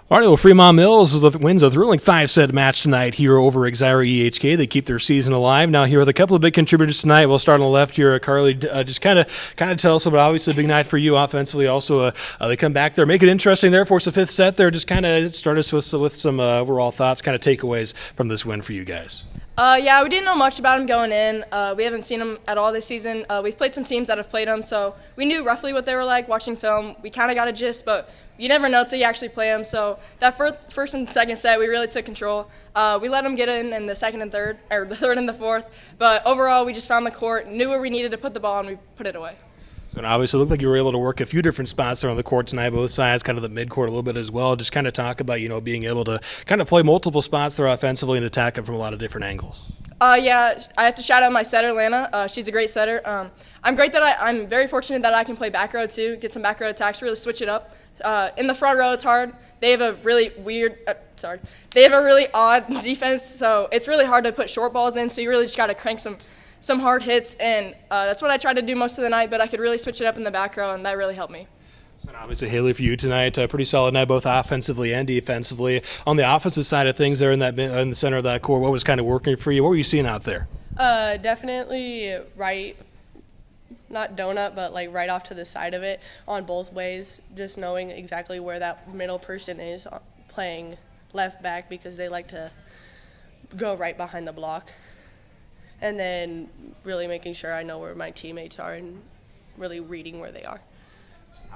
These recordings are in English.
All right, well, Fremont-Mills wins a thrilling 5-set match tonight here over Exira-EHK. They keep their season alive. Now here with a couple of big contributors tonight. We'll start on the left here. Carly, just kind of tell us about, obviously, a big night for you offensively. Also, they come back there, make it interesting there for us. The fifth set there. Just kind of start us with some overall thoughts, kind of takeaways from this win for you guys. Yeah, we didn't know much about him going in. We haven't seen him at all this season. We've played some teams that have played him, so we knew roughly what they were like watching film. We kind of got a gist, but you never know until you actually play him. So that first and second set, we really took control. We let him get in the second and third, or the third and the fourth. But overall, we just found the court, knew where we needed to put the ball, and we put it away. So obviously, it looked like you were able to work a few different spots there on the court tonight, both sides, kind of the mid-court a little bit as well. Just kind of talk about, being able to kind of play multiple spots there offensively and attack them from a lot of different angles. Yeah, I have to shout out my setter, Lana. She's a great setter. I'm very fortunate that I can play back row too, get some back row attacks, really switch it up. In the front row, it's hard. They have a really odd defense, so it's really hard to put short balls in. So you really just got to crank some hard hits, and that's what I tried to do most of the night. But I could really switch it up in the back row, and that really helped me. And obviously, Haley, for you tonight, pretty solid night, both offensively and defensively. On the offensive side of things, there in the center of that court, what was kind of working for you? What were you seeing out there? Definitely right, not donut, but like right off to the side of it on both ways. Just knowing exactly where that middle person is playing left back because they like to go right behind the block, and then really making sure I know where my teammates are and really reading where they are.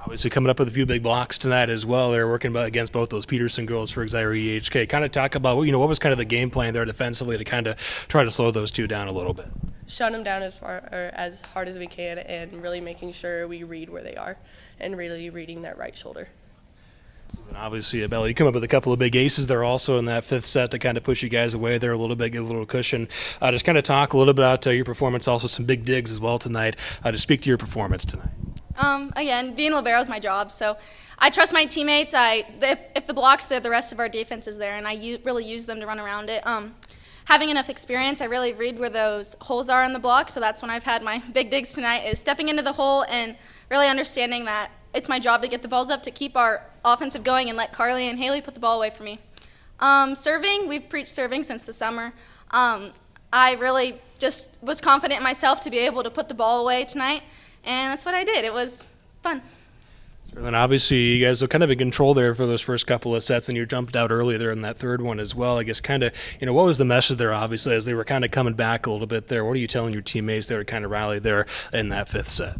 Obviously coming up with a few big blocks tonight as well. They're working against both those Peterson girls for Exira-EHK. Kind of talk about, what was kind of the game plan there defensively to kind of try to slow those two down a little bit. Shut them down as hard as we can and really making sure we read where they are and really reading that right shoulder. And obviously, Bella, you come up with a couple of big aces there also in that fifth set to kind of push you guys away there a little bit, get a little cushion. Just kind of talk a little bit about your performance, also some big digs as well tonight. To speak to your performance tonight. Again, being libero is my job, so I trust my teammates. If the block's there, the rest of our defense is there, and I really use them to run around it. Having enough experience, I really read where those holes are in the block, so that's when I've had my big digs tonight, is stepping into the hole and really understanding that it's my job to get the balls up to keep our offensive going and let Carly and Haley put the ball away for me. Serving, we've preached serving since the summer. I really just was confident in myself to be able to put the ball away tonight, and that's what I did. It was fun. And then obviously you guys were kind of in control there for those first couple of sets, and you jumped out early there in that third one as well. I guess kind of, what was the message there, obviously, as they were kind of coming back a little bit there? What are you telling your teammates there to kind of rally there in that fifth set?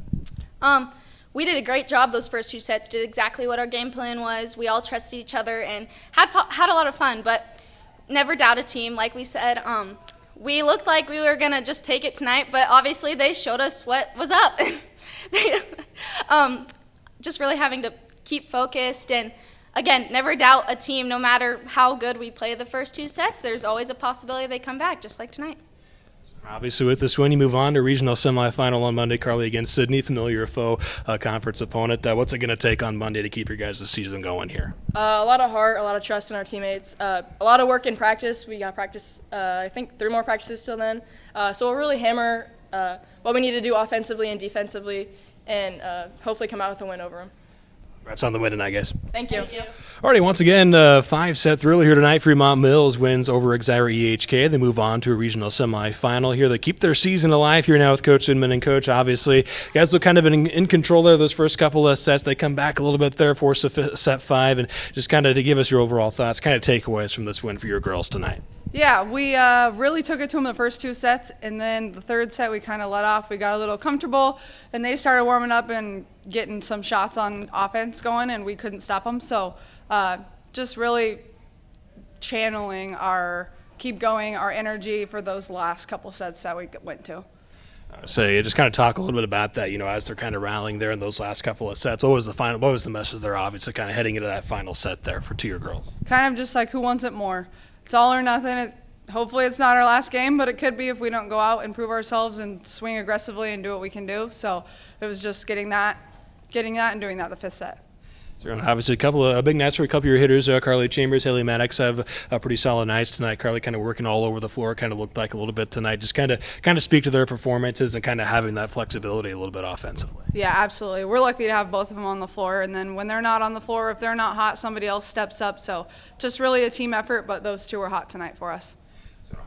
We did a great job those first two sets, did exactly what our game plan was. We all trusted each other and had a lot of fun, but never doubt a team. Like we said, we looked like we were going to just take it tonight, but obviously they showed us what was up. Just really having to keep focused and, again, never doubt a team. No matter how good we play the first two sets, there's always a possibility they come back, just like tonight. Obviously, with this win, you move on to regional semifinal on Monday, Carly, against Sydney, familiar foe, conference opponent. What's it going to take on Monday to keep your guys' season going here? A lot of heart, a lot of trust in our teammates, a lot of work in practice. We got practice, I think 3 more practices till then. So we'll really hammer what we need to do offensively and defensively, and hopefully come out with a win over them. Congrats on the win tonight, guys. Thank you. All righty, once again, 5-set thriller here tonight. Fremont-Mills wins over Exira-EHK. They move on to a regional semifinal here. They keep their season alive here now with Coach Inman and Coach. Obviously, you guys look kind of in control there those first couple of sets. They come back a little bit there for set 5, and just kind of to give us your overall thoughts, kind of takeaways from this win for your girls tonight. Yeah, we really took it to them the first 2 sets, and then the third set we kind of let off. We got a little comfortable, and they started warming up and getting some shots on offense going, and we couldn't stop them. So just really channeling our energy for those last couple sets that we went to. So you just kind of talk a little bit about that, as they're kind of rallying there in those last couple of sets. What was the message there, obviously, kind of heading into that final set there to your girls? Kind of just like, who wants it more? It's all or nothing. Hopefully it's not our last game, but it could be if we don't go out and prove ourselves and swing aggressively and do what we can do. So it was just getting that and doing that the 5th set. Obviously, a big nights for a couple of your hitters. Carly Chambers, Haley Maddox have pretty solid nights tonight. Carly kind of working all over the floor, kind of looked like a little bit tonight. Just kind of speak to their performances and kind of having that flexibility a little bit offensively. Yeah, absolutely. We're lucky to have both of them on the floor, and then when they're not on the floor, if they're not hot, somebody else steps up. So just really a team effort, but those two were hot tonight for us.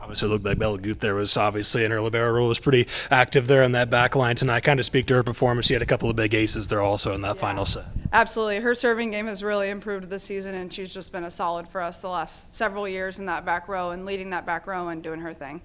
Obviously, it looked like Bella Guth there was obviously in her libero role, was pretty active there in that back line tonight. Kind of speak to her performance. She had a couple of big aces there also in that final set. Absolutely. Her serving game has really improved this season, and she's just been a solid for us the last several years in that back row and leading that back row and doing her thing.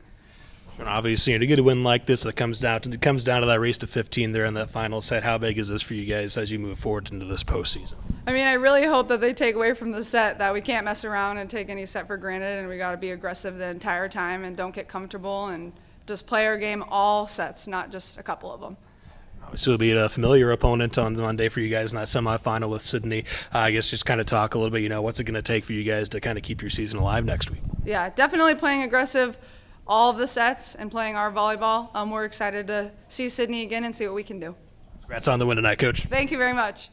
And obviously, to get a win like this, it comes down to that race to 15 there in that final set. How big is this for you guys as you move forward into this postseason? I mean, I really hope that they take away from the set that we can't mess around and take any set for granted, and we got to be aggressive the entire time and don't get comfortable and just play our game all sets, not just a couple of them. Obviously, it'll be a familiar opponent on Monday for you guys in that semifinal with Sydney. I guess just kind of talk a little bit, what's it going to take for you guys to kind of keep your season alive next week? Yeah, definitely playing aggressive all of the sets and playing our volleyball. We're excited to see Sydney again and see what we can do. Congrats on the win tonight, Coach. Thank you very much.